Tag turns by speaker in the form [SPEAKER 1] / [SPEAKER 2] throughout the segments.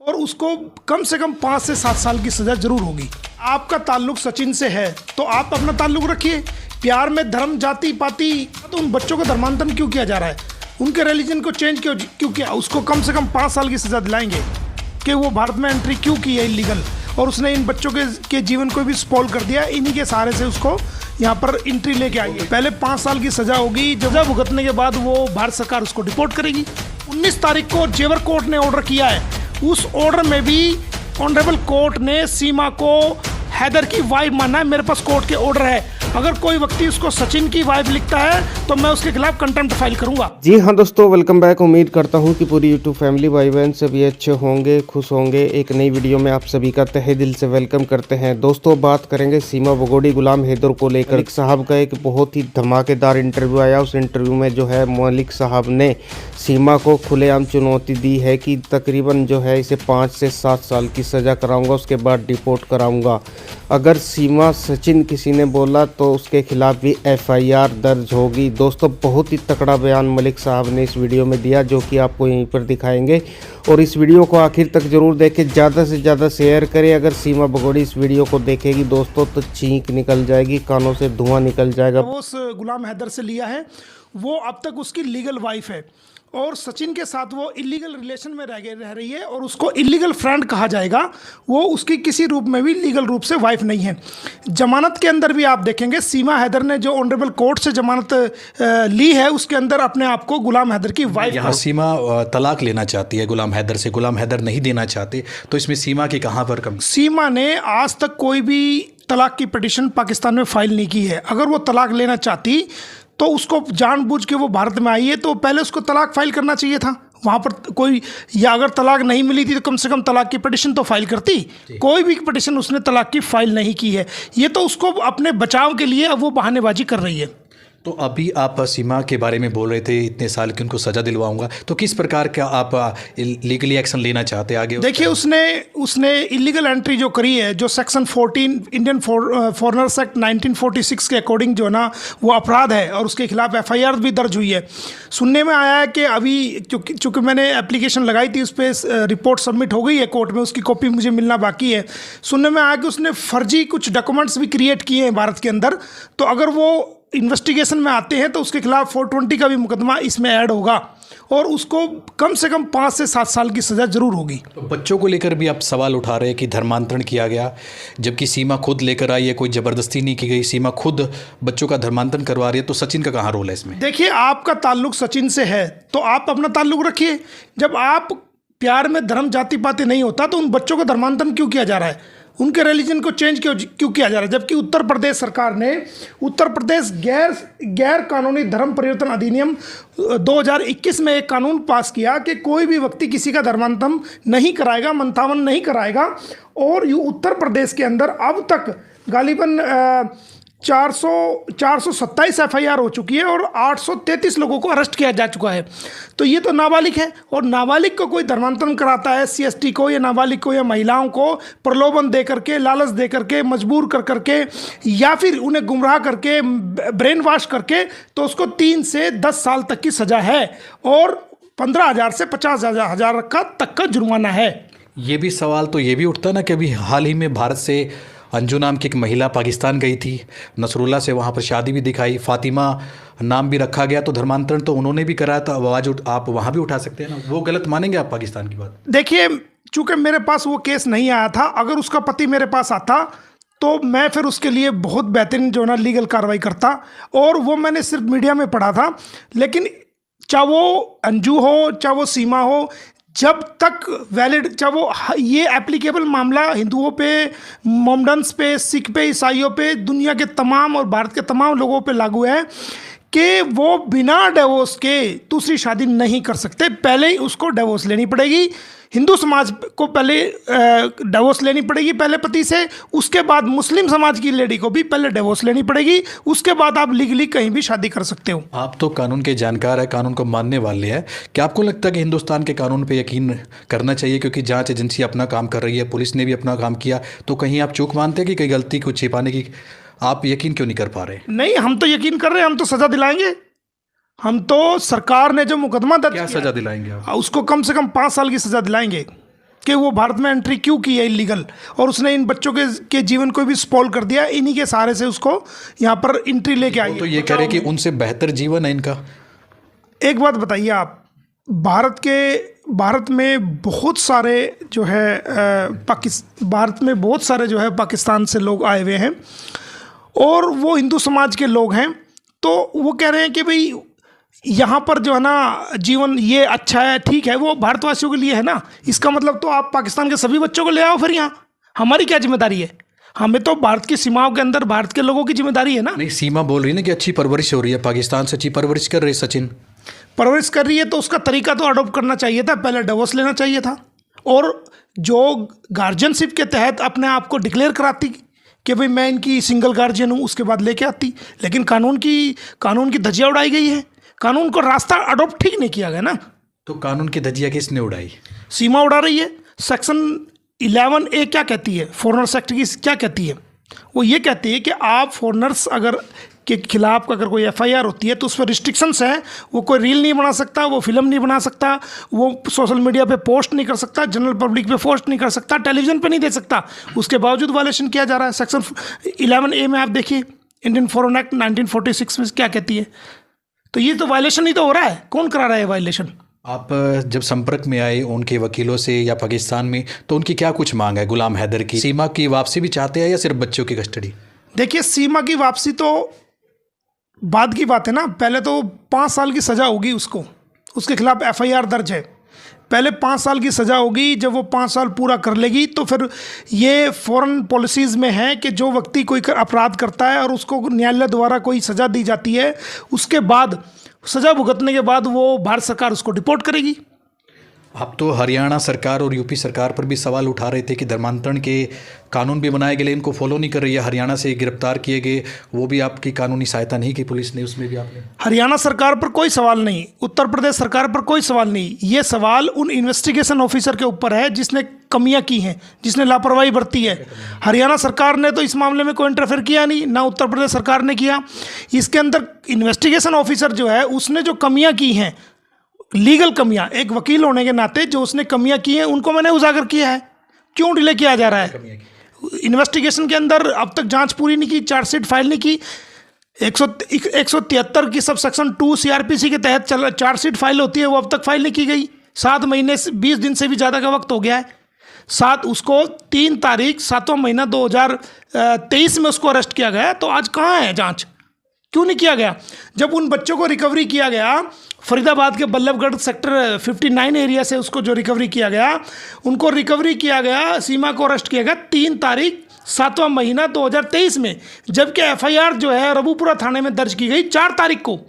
[SPEAKER 1] और उसको कम से कम 5 से 7 साल की सज़ा जरूर होगी। आपका ताल्लुक सचिन से है तो आप अपना ताल्लुक रखिए। प्यार में धर्म जाति पाति तो उन बच्चों का धर्मांतरण क्यों किया जा रहा है, उनके रिलीजन को चेंज क्यों किया, उसको कम से कम 5 साल की सज़ा दिलाएंगे कि वो भारत में एंट्री क्यों की है इलीगल, और उसने इन बच्चों के जीवन को भी स्पॉइल कर दिया। इन्हीं के सहारे से उसको यहाँ पर एंट्री लेके आई है। पहले 5 साल की सज़ा होगी, सज़ा भुगतने के बाद वो भारत सरकार उसको डिपोर्ट करेगी। 19 तारीख को जेवर कोर्ट ने ऑर्डर किया है, उस ऑर्डर में भी ऑनरेबल कोर्ट ने सीमा को हैदर की वाइफ माना है। मेरे पास कोर्ट के ऑर्डर है, अगर कोई व्यक्ति उसको सचिन की वाइफ लिखता है तो मैं उसके खिलाफ कंटेम्प्ट फाइल करूंगा।
[SPEAKER 2] जी हाँ दोस्तों, वेलकम बैक। उम्मीद करता हूँ कि पूरी यूट्यूब फैमिली भाई बहन सभी अच्छे होंगे, खुश होंगे। एक नई वीडियो में आप सभी का तहे दिल से वेलकम करते हैं। दोस्तों बात करेंगे सीमा बगोड़ी गुलाम हैदर को लेकर। मलिक साहब का एक बहुत ही धमाकेदार इंटरव्यू आया। उस इंटरव्यू में जो है मलिक साहब ने सीमा को खुलेआम चुनौती दी है कि तकरीबन जो है इसे 5 से 7 साल की सज़ा कराऊंगा, उसके बाद डिपोर्ट कराऊंगा। अगर सीमा सचिन किसी ने बोला तो उसके खिलाफ भी FIR दर्ज होगी। दोस्तों बहुत ही तकड़ा बयान मलिक साहब ने इस वीडियो में दिया, जो कि आपको यहीं पर दिखाएंगे। और इस वीडियो को आखिर तक जरूर देखें, ज़्यादा से ज़्यादा शेयर करें। अगर सीमा बगोड़ी इस वीडियो को देखेगी दोस्तों तो चीख निकल जाएगी, कानों से धुआं निकल जाएगा।
[SPEAKER 1] वो उस गुलाम हैदर से लिया है, वो अब तक उसकी लीगल वाइफ है और सचिन के साथ वो इलीगल रिलेशन में रह रही है और उसको इलीगल फ्रेंड कहा जाएगा। वो उसकी किसी रूप में भी लीगल रूप से वाइफ नहीं है। जमानत के अंदर भी आप देखेंगे सीमा हैदर ने जो ऑनरेबल कोर्ट से जमानत ली है, उसके अंदर अपने आप को गुलाम हैदर की वाइफ।
[SPEAKER 3] यहाँ सीमा तलाक लेना चाहती है गुलाम हैदर से, गुलाम हैदर नहीं देना चाहते, तो इसमें सीमा की कहाँ पर कमी?
[SPEAKER 1] सीमा ने आज तक कोई भी तलाक की पिटीशन पाकिस्तान में फाइल नहीं की है। अगर वो तलाक लेना चाहती तो उसको जानबूझ के वो भारत में आई है तो पहले उसको तलाक फाइल करना चाहिए था वहाँ पर कोई, या अगर तलाक नहीं मिली थी तो कम से कम तलाक की पिटीशन तो फाइल करती। कोई भी पिटीशन उसने तलाक की फाइल नहीं की है। ये तो उसको अपने बचाव के लिए अब वो बहानेबाजी कर रही है।
[SPEAKER 3] तो अभी आप सीमा के बारे में बोल रहे थे इतने साल की उनको सज़ा दिलवाऊंगा, तो किस प्रकार का आप लीगली एक्शन लेना चाहते हैं आगे? देखिए
[SPEAKER 1] उसने इलीगल एंट्री जो करी है, जो सेक्शन 14 इंडियन फॉरेनर्स एक्ट 1946 के अकॉर्डिंग जो है ना वो अपराध है और उसके खिलाफ FIR भी दर्ज हुई है। सुनने में आया है कि अभी चूँकि मैंने एप्लीकेशन लगाई थी, उस पर रिपोर्ट सबमिट हो गई है कोर्ट में, उसकी कॉपी मुझे मिलना बाकी है। सुनने में आया कि उसने फर्जी कुछ डॉक्यूमेंट्स भी क्रिएट किए हैं भारत के अंदर, तो अगर वो इन्वेस्टिगेशन में आते हैं तो उसके खिलाफ 420 का भी मुकदमा इसमें ऐड होगा और उसको कम से कम 5 से 7 साल की सज़ा जरूर होगी।
[SPEAKER 3] तो बच्चों को लेकर भी आप सवाल उठा रहे हैं कि धर्मांतरण किया गया, जबकि सीमा खुद लेकर आई है, कोई ज़बरदस्ती नहीं की गई, सीमा खुद बच्चों का धर्मांतरण करवा रही है, तो सचिन का कहाँ रोल है इसमें?
[SPEAKER 1] देखिए आपका ताल्लुक सचिन से है तो आप अपना ताल्लुक रखिए। जब आप प्यार में धर्म जाति पाति नहीं होता तो उन बच्चों का धर्मांतरण क्यों किया जा रहा है, उनके रिलीजन को चेंज क्यों किया जा रहा है। जबकि उत्तर प्रदेश सरकार ने उत्तर प्रदेश गैर कानूनी धर्म परिवर्तन अधिनियम 2021 में एक कानून पास किया कि कोई भी व्यक्ति किसी का धर्मांतरण नहीं कराएगा, मंथावन नहीं कराएगा। और ये उत्तर प्रदेश के अंदर अब तक गालिबन 427 FIR हो चुकी है और 833 लोगों को अरेस्ट किया जा चुका है। तो ये तो नाबालिग है, और नाबालिग को कोई धर्मांतरण कराता है, SC/ST को या नाबालिग को या महिलाओं को प्रलोभन दे करके, लालच दे करके, मजबूर कर करके या फिर उन्हें गुमराह करके, ब्रेन वॉश करके, तो उसको 3 से 10 साल तक की सज़ा है और 15,000 से 50,000 तक का जुर्माना है।
[SPEAKER 3] ये भी सवाल तो ये भी उठता ना कि अभी हाल ही में भारत से अंजू नाम की एक महिला पाकिस्तान गई थी, नसरुल्ला से वहाँ पर शादी भी दिखाई, फातिमा नाम भी रखा गया, तो धर्मांतरण तो उन्होंने भी कराया, तो आवाज़ आप वहाँ भी उठा सकते हैं ना, वो गलत मानेंगे आप पाकिस्तान की बात?
[SPEAKER 1] देखिए चूँकि मेरे पास वो केस नहीं आया था, अगर उसका पति मेरे पास आता तो मैं फिर उसके लिए बहुत बेहतरीन जो ना लीगल कार्रवाई करता, और वो मैंने सिर्फ मीडिया में पढ़ा था। लेकिन चाहे वो अंजू हो चाहे वो सीमा हो, जब तक वैलिड, चाहे वो ये एप्लीकेबल मामला हिंदुओं पे, मोमडन्स पे, सिख पे, ईसाइयों पे, दुनिया के तमाम और भारत के तमाम लोगों पे लागू है कि वो बिना डिवोर्स के दूसरी शादी नहीं कर सकते। पहले ही उसको डिवोर्स लेनी पड़ेगी। हिंदू समाज को पहले डिवोर्स लेनी पड़ेगी पहले पति से, उसके बाद मुस्लिम समाज की लेडी को भी पहले डिवोर्स लेनी पड़ेगी, उसके बाद आप लीगली कहीं भी शादी कर सकते हो।
[SPEAKER 3] आप तो कानून के जानकार है, कानून को मानने वाले हैं, क्या आपको लगता है कि हिंदुस्तान के कानून पे यकीन करना चाहिए? क्योंकि जांच एजेंसी अपना काम कर रही है, पुलिस ने भी अपना काम किया, तो कहीं आप चूक मानते हैं कि कहीं गलती को छिपाने की आप यकीन क्यों नहीं कर पा रहे?
[SPEAKER 1] नहीं, हम तो यकीन कर रहे हैं, हम तो सज़ा दिलाएंगे। हम तो सरकार ने जो मुकदमा दर्ज
[SPEAKER 3] क्या सज़ा दिलाएंगे आप?
[SPEAKER 1] उसको कम से कम 5 साल की सज़ा दिलाएंगे। कि वो भारत में एंट्री क्यों की है इलीगल, और उसने इन बच्चों के जीवन को भी स्पॉइल कर दिया। इन्हीं के सहारे से उसको यहाँ पर एंट्री लेके आई।
[SPEAKER 3] तो ये कह रहे कि उनसे बेहतर जीवन है इनका।
[SPEAKER 1] एक बात बताइए आप, भारत में बहुत सारे जो है भारत में बहुत सारे जो है पाकिस्तान से लोग आए हुए हैं और वो हिंदू समाज के लोग हैं, तो वो कह रहे हैं कि भाई यहाँ पर जो है ना जीवन ये अच्छा है, ठीक है, वो भारतवासियों के लिए है ना। इसका मतलब तो आप पाकिस्तान के सभी बच्चों को ले आओ फिर यहाँ, हमारी क्या जिम्मेदारी है? हमें तो भारत की सीमाओं के अंदर भारत के लोगों की जिम्मेदारी है ना।
[SPEAKER 3] नहीं, सीमा बोल रही है ना कि अच्छी परवरिश हो रही है, पाकिस्तान से अच्छी परवरिश कर रही है सचिन।
[SPEAKER 1] परवरिश कर रही है तो उसका तरीका तो अडॉप्ट करना चाहिए था, पहले डिवोर्स लेना चाहिए था, और जो गार्जियनशिप के तहत अपने आप को डिक्लेयर कराती कि भाई मैं इनकी सिंगल गार्जियन हूँ, उसके बाद लेके आती। लेकिन कानून की धज्जियाँ उड़ाई गई है, कानून को रास्ता अडॉप्ट ठीक नहीं किया गया ना।
[SPEAKER 3] तो कानून की धज्जियाँ किसने उड़ाई?
[SPEAKER 1] सीमा उड़ा रही है। सेक्शन 11A क्या कहती है, फॉरेनर्स एक्ट की क्या कहती है? वो ये कहती है कि आप फॉरेनर्स अगर के खिलाफ अगर कोई FIR होती है तो उस पर रिस्ट्रिक्शंस हैं। वो कोई रील नहीं बना सकता, वो फिल्म नहीं बना सकता, वो सोशल मीडिया पे पोस्ट नहीं कर सकता, जनरल पब्लिक पे पोस्ट नहीं कर सकता, टेलीविजन पे नहीं दे सकता। उसके बावजूद वायलेशन किया जा रहा है। सेक्शन 11A में आप देखिए, इंडियन फॉरेन एक्ट 1946 में क्या कहती है। तो ये तो वायलेशन ही तो हो रहा है। कौन करा रहा है वायलेशन?
[SPEAKER 3] आप जब संपर्क में आए उनके वकीलों से या पाकिस्तान में, तो उनकी क्या कुछ मांग है? गुलाम हैदर की सीमा की वापसी भी चाहते हैं या सिर्फ बच्चों की कस्टडी?
[SPEAKER 1] देखिए, सीमा की वापसी तो बाद की बात है ना। पहले तो 5 साल की सज़ा होगी उसको, उसके खिलाफ FIR दर्ज है। पहले 5 साल की सज़ा होगी, जब वो 5 साल पूरा कर लेगी तो फिर ये फॉरेन पॉलिसीज़ में है कि जो व्यक्ति कोई अपराध करता है और उसको न्यायालय द्वारा कोई सज़ा दी जाती है, उसके बाद सज़ा भुगतने के बाद वो भारत सरकार उसको डिपोर्ट करेगी।
[SPEAKER 3] आप तो हरियाणा सरकार और यूपी सरकार पर भी सवाल उठा रहे थे कि धर्मांतरण के कानून भी बनाए गए, इनको फॉलो नहीं कर रही है। हरियाणा से गिरफ्तार किए गए, वो भी आपकी कानूनी सहायता नहीं की पुलिस ने, उसमें भी आपने।
[SPEAKER 1] हरियाणा सरकार पर कोई सवाल नहीं, उत्तर प्रदेश सरकार पर कोई सवाल नहीं। ये सवाल उन इन्वेस्टिगेशन ऑफिसर के ऊपर है जिसने कमियां की हैं, जिसने लापरवाही बरती है। हरियाणा सरकार ने तो इस मामले में कोई इंटरफेयर किया नहीं, ना उत्तर प्रदेश सरकार ने किया। इसके अंदर इन्वेस्टिगेशन ऑफिसर जो है उसने जो कमियां की हैं, लीगल कमियां, एक वकील होने के नाते जो उसने कमियां की हैं उनको मैंने उजागर किया है। क्यों डिले किया जा रहा है? इन्वेस्टिगेशन के अंदर अब तक जांच पूरी नहीं की, चार्जशीट फाइल नहीं की। 173 की सब सेक्शन 2 CRPC के तहत चार्जशीट फाइल होती है, वो अब तक फाइल नहीं की गई। 7 महीने 20 दिन से भी ज़्यादा का वक्त हो गया है। उसको 3 तारीख 7वां महीना 2023 में उसको अरेस्ट किया गया। तो आज कहाँ है जांच? क्यों नहीं किया गया? जब उन बच्चों को रिकवरी किया गया फरीदाबाद के बल्लभगढ़ सेक्टर 59 एरिया से, उसको जो रिकवरी किया गया, उनको रिकवरी किया गया, सीमा को अरेस्ट किया गया 3 तारीख 7वां महीना 2023 में, जबकि FIR जो है रबूपुरा थाने में दर्ज की गई 4 तारीख को।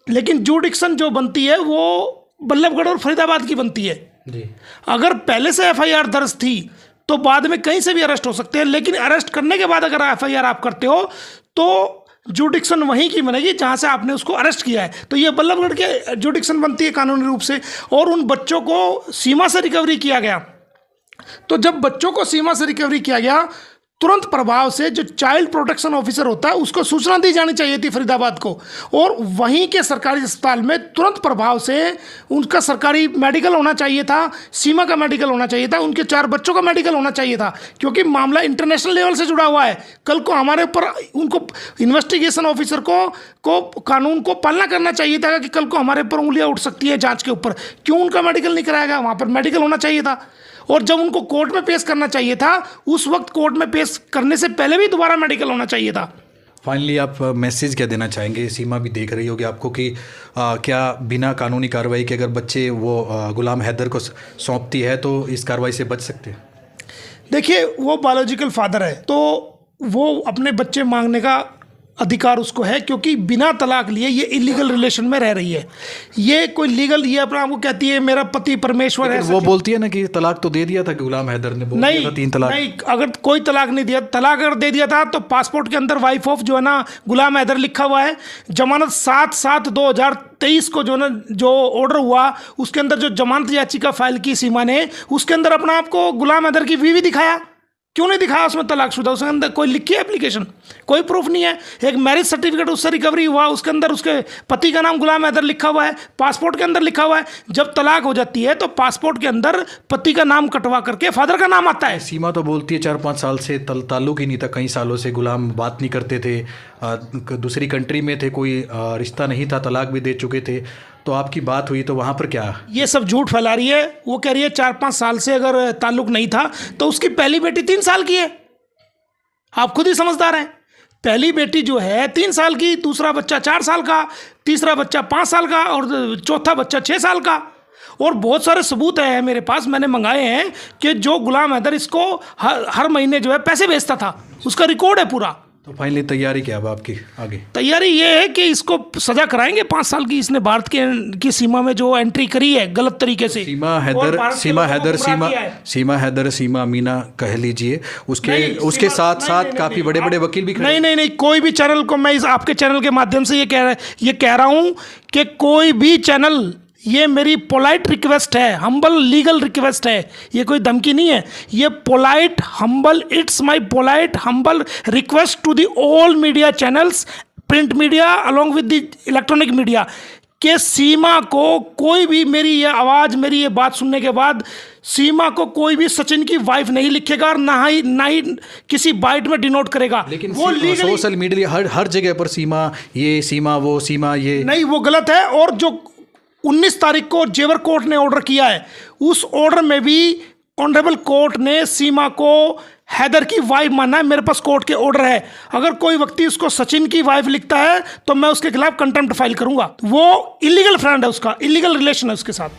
[SPEAKER 1] लेकिन जुडिक्शन जो बनती है वो बल्लभगढ़ और फरीदाबाद की बनती है जी। अगर पहले से FIR दर्ज थी तो बाद में कहीं से भी अरेस्ट हो सकते हैं, लेकिन अरेस्ट करने के बाद अगर FIR आप करते हो तो जुडिक्शन वहीं की बनेगी जहां से आपने उसको अरेस्ट किया है। तो ये बल्लभगढ़ के जुडिक्शन बनती है कानूनी रूप से। और उन बच्चों को सीमा से रिकवरी किया गया। तो जब बच्चों को सीमा से रिकवरी किया गया, तुरंत प्रभाव से जो चाइल्ड प्रोटेक्शन ऑफिसर होता है उसको सूचना दी जानी चाहिए थी फरीदाबाद को, और वहीं के सरकारी अस्पताल में तुरंत प्रभाव से उनका सरकारी मेडिकल होना चाहिए था, सीमा का मेडिकल होना चाहिए था, उनके 4 बच्चों का मेडिकल होना चाहिए था, क्योंकि मामला इंटरनेशनल लेवल से जुड़ा हुआ है। कल को हमारे ऊपर उनको इन्वेस्टिगेशन ऑफिसर को कानून को पालना करना चाहिए था कि कल को हमारे ऊपर उंगलियां उठ सकती है जाँच के ऊपर। क्यों उनका मेडिकल नहीं कराया गया? वहाँ पर मेडिकल होना चाहिए था। और जब उनको कोर्ट में पेश करना चाहिए था, उस वक्त कोर्ट में पेश करने से पहले भी दोबारा मेडिकल होना चाहिए था।
[SPEAKER 3] फाइनली आप मैसेज क्या देना चाहेंगे? सीमा भी देख रही होगी आपको कि क्या बिना कानूनी कार्रवाई के अगर बच्चे वो गुलाम हैदर को सौंपती है तो इस कार्रवाई से बच सकते हैं?
[SPEAKER 1] देखिए, वो बायोलॉजिकल फादर है तो वो अपने बच्चे मांगने का अधिकार उसको है, क्योंकि बिना तलाक लिए ये इलीगल रिलेशन में रह रही है। ये कोई लीगल, ये अपना आपको कहती है मेरा पति परमेश्वर है।
[SPEAKER 3] वो बोलती है ना कि तलाक तो दे दिया था गुलाम हैदर ने, बोल दिया था 3 तलाक।
[SPEAKER 1] नहीं, अगर कोई तलाक नहीं दिया, तलाक अगर दे दिया था तो पासपोर्ट के अंदर वाइफ ऑफ जो है ना गुलाम हैदर लिखा हुआ है। जमानत 7/7/2023 को जो ऑर्डर हुआ उसके अंदर जो जमानत याचिका फाइल की सीमा ने, उसके अंदर अपना आपको गुलाम हैदर की बीवी दिखाया क्यों नहीं दिखाया उसमें तलाकशुदा? उसके अंदर कोई लिखी है एप्लीकेशन? कोई प्रूफ नहीं है। एक मैरिज सर्टिफिकेट उससे रिकवरी हुआ, उसके अंदर उसके पति का नाम गुलाम हैदर लिखा हुआ है, पासपोर्ट के अंदर लिखा हुआ है। जब तलाक हो जाती है तो पासपोर्ट के अंदर पति का नाम कटवा करके फादर का नाम आता है।
[SPEAKER 3] सीमा तो बोलती है 4-5 साल से ताल्लुक ही नहीं था, कई सालों से गुलाम बात नहीं करते थे, दूसरी कंट्री में थे, कोई रिश्ता नहीं था, तलाक भी दे चुके थे। तो आपकी बात हुई तो वहाँ पर क्या?
[SPEAKER 1] ये सब झूठ फैला रही है। वो कह रही है 4-5 साल से अगर ताल्लुक नहीं था तो उसकी पहली बेटी 3 साल की है। आप खुद ही समझदार हैं। पहली बेटी जो है 3 साल की, दूसरा बच्चा 4 साल का, तीसरा बच्चा 5 साल का और चौथा बच्चा 6 साल का। और बहुत सारे सबूत हैं मेरे पास, मैंने मंगाए हैं कि जो गुलाम हैदर इसको हर महीने जो है पैसे भेजता था, उसका रिकॉर्ड है पूरा।
[SPEAKER 3] तो फाइनली तैयारी क्या अब आपकी आगे?
[SPEAKER 1] तैयारी ये है कि इसको सजा कराएंगे 5 साल की। इसने भारत की सीमा में जो एंट्री करी है गलत तरीके से।
[SPEAKER 3] सीमा अमीना कह लीजिए, उसके साथ साथ काफी बड़े बड़े वकील भी खड़े।
[SPEAKER 1] नहीं, कोई भी चैनल को मैं आपके चैनल के माध्यम से ये कह रहा हूं कि कोई भी चैनल, ये मेरी पोलाइट रिक्वेस्ट है, हम्बल लीगल रिक्वेस्ट है, ये कोई धमकी नहीं है, ये polite humble, it's my polite humble request to the all media channels, print media along with the electronic media, कि सीमा को कोई भी मेरी ये आवाज़, मेरी ये बात सुनने के बाद सीमा को कोई भी सचिन की वाइफ नहीं लिखेगा और ना ही किसी बाइट में डिनोट करेगा।
[SPEAKER 3] लेकिन वो सोशल मीडिया हर जगह पर सीमा ये, सीमा वो, सीमा ये,
[SPEAKER 1] नहीं, वो गलत है। और जो 19 तारीख को जेवर कोर्ट ने ऑर्डर किया है, उस ऑर्डर में भी ऑनरेबल कोर्ट ने सीमा को हैदर की वाइफ माना है। मेरे पास कोर्ट के ऑर्डर है। अगर कोई व्यक्ति उसको सचिन की वाइफ लिखता है तो मैं उसके खिलाफ कंटेम्प्ट फाइल करूंगा। वो इलीगल फ्रेंड है, उसका इलीगल रिलेशन है उसके साथ।